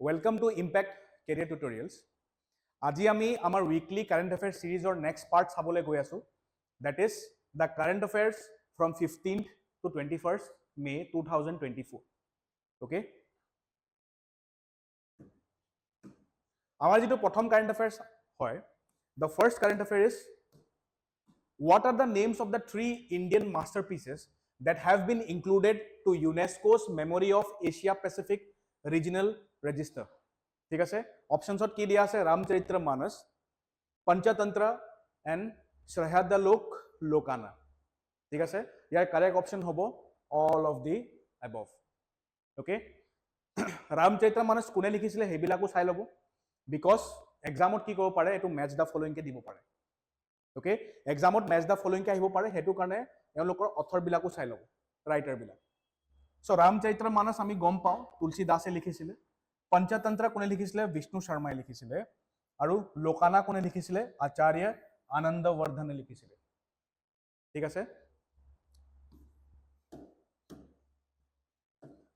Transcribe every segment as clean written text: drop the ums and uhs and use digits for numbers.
Welcome to Impact Career Tutorials. Aji ami amar weekly current affairs series or next part sabole goi asu. That is the current affairs from 15th to 21st May 2024. Okay? Amar jito prothom current affairs hoy. The first current affair is, what are the names of the 3 Indian masterpieces that have been included to UNESCO's Memory of Asia Pacific Regional Register? ঠিক আছে, অপশনছত কি দিয়া আছে? Ramcharitmanas, Panchatantra and সহ্যাদ্ৰীলোক লোকানা। ঠিক আছে, ইয়াৰ কাৰেক্ট অপশন হ'ব all of the above. Okay, Ramcharitmanas কোনে লিখিছিলে সেইবিলাকো চাই ল'ব, বিকজ এক্সামত কি কৰিব পাৰে, এইটো মেচ দ্য ফলোইংকে দিব পাৰে। ওকে, এক্সামত মেচ দ্য ফলোইংকে আহিব পাৰে, সেইটো কাৰণে এওঁলোকৰ অথৰবিলাকো চাই ল'ব, ৰাইটাৰবিলাক। চ' ৰামচৰিত্ৰ মানস আমি গম পাওঁ তুলসী দাসে লিখিছিলে, পঞ্চতন্ত্ৰ কোনে লিখিছিলে? বিষ্ণু শৰ্মাই লিখিছিলে, আৰু লোকানা কোনে লিখিছিলে? আচাৰ্য আনন্দৱৰ্ধনে লিখিছিলে। ঠিক আছে,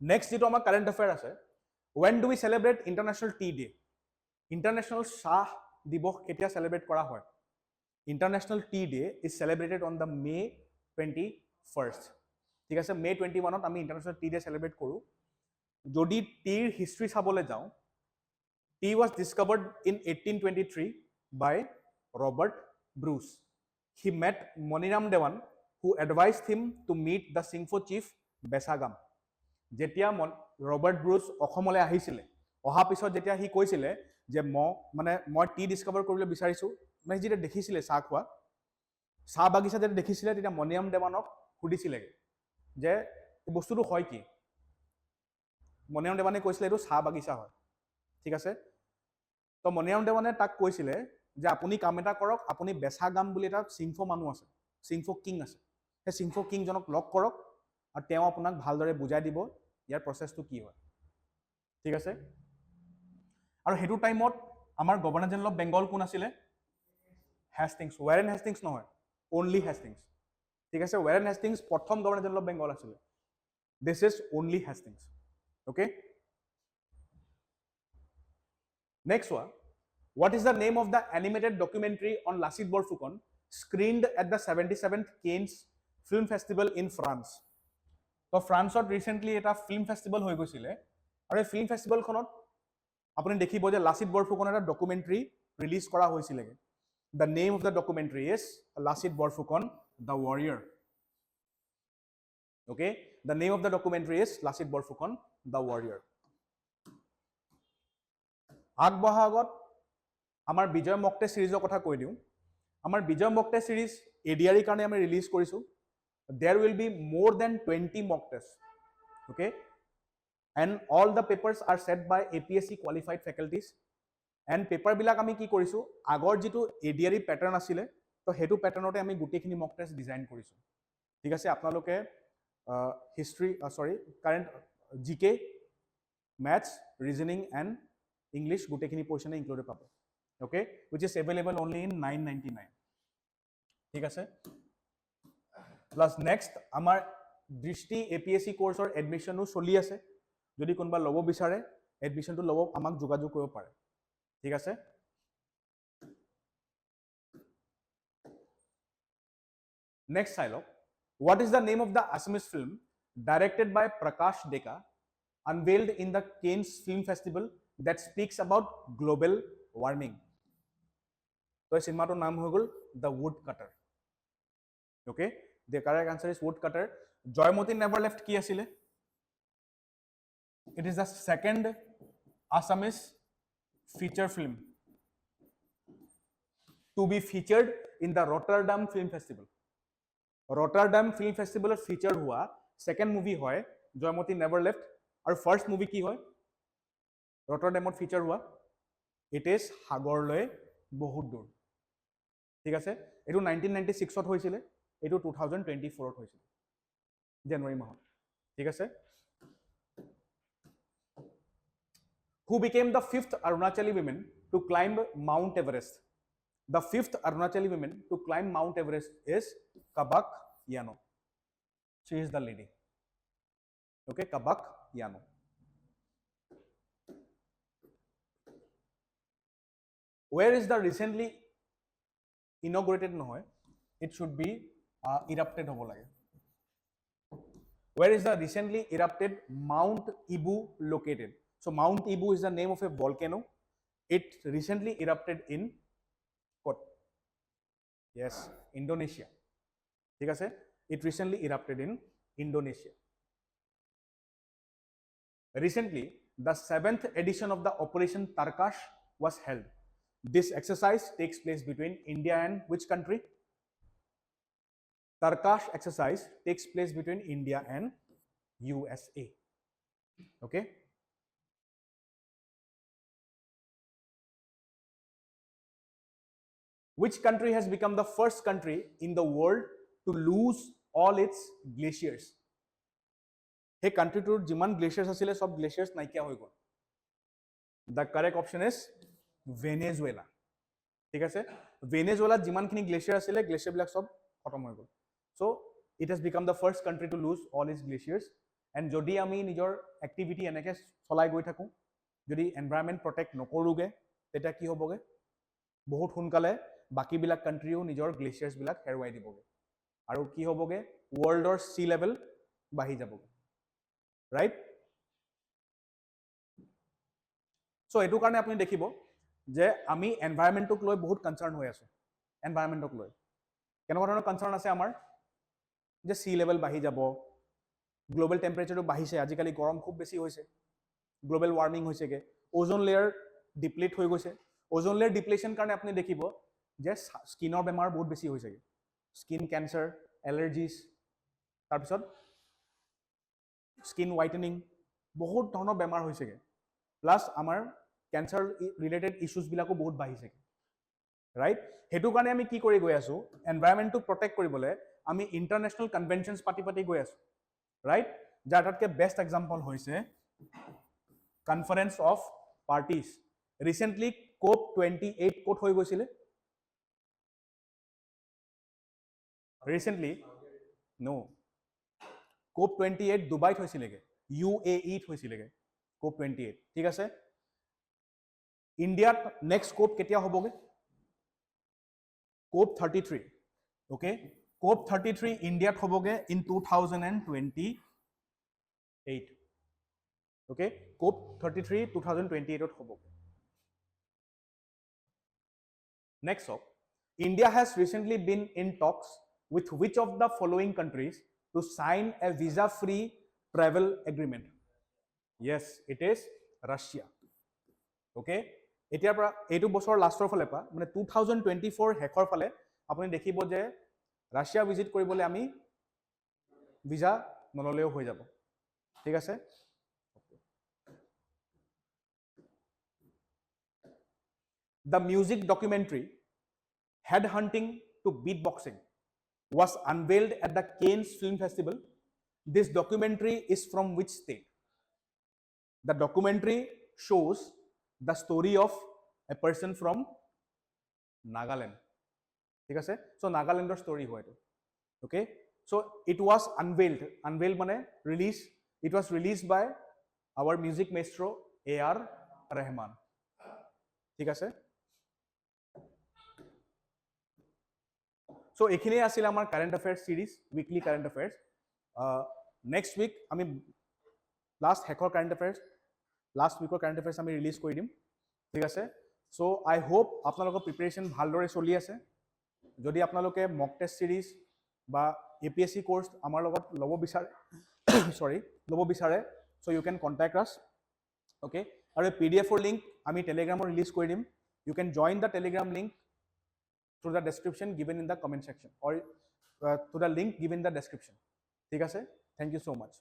নেক্সট যিটো আমাৰ কাৰেণ্ট এফেয়াৰ আছে, when do we celebrate international tea day? International চাহ দিৱস কেতিয়া চেলিব্ৰেট কৰা হয়? International Tea Day is celebrated on the May 21st. ঠিক আছে, May 21ত আমি International Tea Day celebrate কৰোঁ। যদি টিৰ হিষ্ট্ৰী চাবলৈ যাওঁ, tea was discovered in 1823 by Robert Bruce. He met Moniram Devan, who advised him to meet the Singpho chief Besagam. যেতিয়া Robert Bruce অসমলৈ আহিছিলে, অহা পিছত যেতিয়া সি কৈছিলে যে মই টি ডিস্কভাৰ কৰিবলৈ বিচাৰিছোঁ, মানে যেতিয়া দেখিছিলে চাহ খোৱা, চাহ বাগিচা যেতিয়া দেখিছিলে, তেতিয়া মনিৰাম দেৱানক সুধিছিলে যে বস্তুটো হয় কি? মনিৰাম দেৱানে কৈছিলে এইটো চাহ বাগিচা হয়। ঠিক আছে, তো মনিৰাম দেৱানে তাক কৈছিলে যে আপুনি কাম এটা কৰক, আপুনি বেচাগাম বুলি এটা সিংফো মানুহ আছে, সিংফো কিং আছে, সেই সিংফো কিংজনক লগ কৰক আৰু তেওঁ আপোনাক ভালদৰে বুজাই দিব ইয়াৰ প্ৰচেছটো কি হয়। ঠিক আছে, আৰু সেইটো টাইমত আমাৰ গভৰ্ণৰ জেনেৰেল অফ বেংগল কোন আছিলে? হেষ্টিংছ। ৱাৰেন হেষ্টিংছ নহয়, অনলি হেষ্টিংছ। ঠিক আছে, ৱাৰেন হেষ্টিংছ প্ৰথম গভৰ্ণৰ জেনেৰেল অফ বেংগল আছিলে। This is only Hastings. Okay, next one, what is the name of the animated documentary on Lassit Borfukon screened at the 77th Cannes Film Festival in France? তো ফ্ৰান্সত recently এটা film festival হৈ গৈছিলে, আৰু এই film ফেষ্টিভেলখনত আপুনি দেখিব যে লাচিত বৰফুকন এটা ডকুমেণ্টাৰী ৰিলিজ কৰা হৈছিলে। The name of the documentary is Lassit Borfukon, the Warrior. Okay, the name of the documentary is Lassit Borfukon, the Warrior. আগবঢ়া আগত আমাৰ বিজয় মক্তে সিৰিজৰ কথা কৈ দিওঁ। আমাৰ বিজয় মক্তে সিৰিজ ADRE কাৰণে আমি ৰিলিজ কৰিছোঁ। There will be more than 20 mock tests. Okay, and all the papers are set by APSC qualified faculties. And paper বিলাক আমি কি কৰিছোঁ, আগৰ যিটো ADRE পেটাৰ্ণ আছিলে, তো সেইটো পেটাৰ্ণতে আমি গোটেইখিনি মক টেষ্ট ডিজাইন কৰিছোঁ। ঠিক আছে, আপোনালোকে history current GK, maths, reasoning and English গোটেইখিনি পৰ্চনে ইনক্লুডেড পাব। Okay, wish is available only in 999। ঠিক আছে, প্লাছ নেক্সট আমাৰ দৃষ্টি APSC কোৰ্চৰ এডমিশ্যনো চলি আছে। যদি কোনোবা ল'ব বিচাৰে, এডমিশ্যনটো ল'ব, আমাক যোগাযোগ কৰিব পাৰে। ঠিক আছে, নেক্সট চাই লওক, what is the name of the Assamese film directed by Prakash Deka, unveiled in the Cannes Film Festival that speaks about global warming? তো এই চিনেমাটোৰ নাম হৈ গ'ল The Woodcutter. Okay, the correct answer is Woodcutter. Joymoti Never Left কি আছিলে? It is the second Assamese feature film to be featured in the Rotterdam Film Festival. Rotterdam Film Festival feature हुआ second movie হয় Joymoti never left, আৰু first movie কি হয় ৰটাৰডামত feature হোৱা? It is সাগৰলৈ বহুত দূৰ। ঠিক আছে, এইটো 1996ত হৈছিলে, এইটো 2024ত হৈছিলে জানুৱাৰী মাহত। ঠিক আছে, who became the 5th Arunachali women to climb Mount Everest? The 5th Arunachali women to climb Mount Everest is Kabak Yano. She is the lady. Okay, Kabak Yano. Where is the recently inaugurated নহয়, it should be erupted হ'ব লাগে. Where is the recently erupted Mount Ibu located? So Mount Ibu is the name of a volcano. It recently erupted in what? Yes, Indonesia. ঠিক আছে? It recently erupted in Indonesia. Recently, the 7th edition of the Operation Tarkash was held. This exercise takes place between India and which country? Tarkash exercise takes place between India and USA. Okay? Which country has become the first country in the world to lose all its glaciers? Hey country tour jiman glaciers asile sob glaciers naikia hoi gol. The correct option is Venezuela. ঠিক আছে? Venezuela jiman khini glacier asile glacier bilak sob khatam hoi gol. So it has become the first country to lose all its glaciers. And jodi ami nijor activity enake cholai goi thaku, jodi environment protect nokoruge, teta ki hoboge? বহুত সোনকালে বাকিবিলাক কাণ্ট্ৰিও নিজৰ গ্লেচিয়াৰ্ছ বিলাক হেৰুৱাই দিবগে আৰু কি হ'বগে ৱৰ্ল্ডৰ sea level বাঢ়ি যাবগে ৰাইট সো এটো কাৰণে আপুনি দেখিব যে আমি এনভায়ৰনমেন্টক লৈ বহুত কনসাৰ্ন হৈ আছো এনভায়ৰনমেন্টক লৈ কেনেকুৱা ধৰণৰ কনসাৰ্ন আছে আমাৰ যে সি লেভেল বাঢ়ি যাব গ্লোবাল টেম্পাৰেচাৰটো বাঢ়িছে আজিকালি গৰম খুব বেছি হৈছে গ্লোবাল ওয়াৰ্মিং হৈছেগে ওজন লেয়াৰ ডিপ্লিট হৈ গৈছে ওজন লেয়াৰ ডিপ্লেশন কাৰণে আপুনি দেখিব যে স্কিনৰ বেমাৰ বহুত বেছি হৈছেগে স্কিন ক্যান্সাৰ এলাৰ্জিজ তাৰ পিছত স্কিন হোৱাইটেনিং বহুত ধৰণৰ বেমাৰ হৈছেগে প্লাস আমাৰ ক্যান্সাৰ ৰিলেটেড ইস্যুজ বিলাকো বহুত বাঢ়িছেগে ৰাইট হেতু কাৰণে আমি কি কৰি গৈ আছো এনভায়ৰনমেন্টটো প্ৰটেক্ট কৰিবলৈ আমি ইন্টাৰনেশনাল কনভেনশনছ পাতি গৈ আছো ৰাইট যাৰটাতকে বেষ্ট এক্সাম্পল হৈছে conference of parties recently COP28 কোট হৈ গৈছিলে ৰিসেন্টলি নো COP28 দুবাইত হৈছিলেগে UAE ত হৈছিলেগে COP28 ঠিক আছে ইন্ডিয়াত নেক্সট COP কেতিয়া হ'বগে COP33 ওকে COP33 ইন্ডিয়াত হ'বগে ইন 2028 ওকে COP33 2028 ত হ'বগে Next up, India has recently been in talks with which of the following countries to sign a visa-free travel agreement? Yes, it is Russia. Okay? এতিয়াৰ পৰা এইটো বছৰ লাষ্টৰ ফালে পা মানে 2024 হেকৰ ফালে আপুনি দেখিব যে ৰাছিয়া ভিজিট কৰিবলৈ আমি ভিসা নললেও হৈ যাব ঠিক আছে The music documentary Headhunting to Beatboxing was unveiled at the Cannes Film Festival. This documentary is from which state? The documentary shows the story of a person from Nagaland. ঠিক আছে so Nagalandৰ story হয় এটো okay so it was unveiled মানে release it was released by our music maestro AR Rahman ঠিক আছে So এখানে আছিল আমার current affairs series weekly current affairs next week আমি লাস্ট হেকৰ কাৰেন্ট অ্যাফেয়াৰ্স লাস্ট উইকৰ কাৰেন্ট অ্যাফেয়াৰ্স আমি ৰিলিজ কৰি দিম ঠিক আছে সো আই হোপ আপোনালোকৰ প্ৰিপাৰেচন ভালদৰে চলি আছে যদি আপোনালোকে মক টেষ্ট সিৰিজ বা APSC কোৰ্স আমাৰ লগত লব বিচাৰে সৰি লব বিচাৰে so you can contact us okay আৰু PDF ৰ লিংক আমি টেলিগ্ৰামৰ ৰিলিজ কৰি দিম you can join the Telegram link through the description given in the comment section or to the link given in the description. ঠিক আছে? Thank you so much.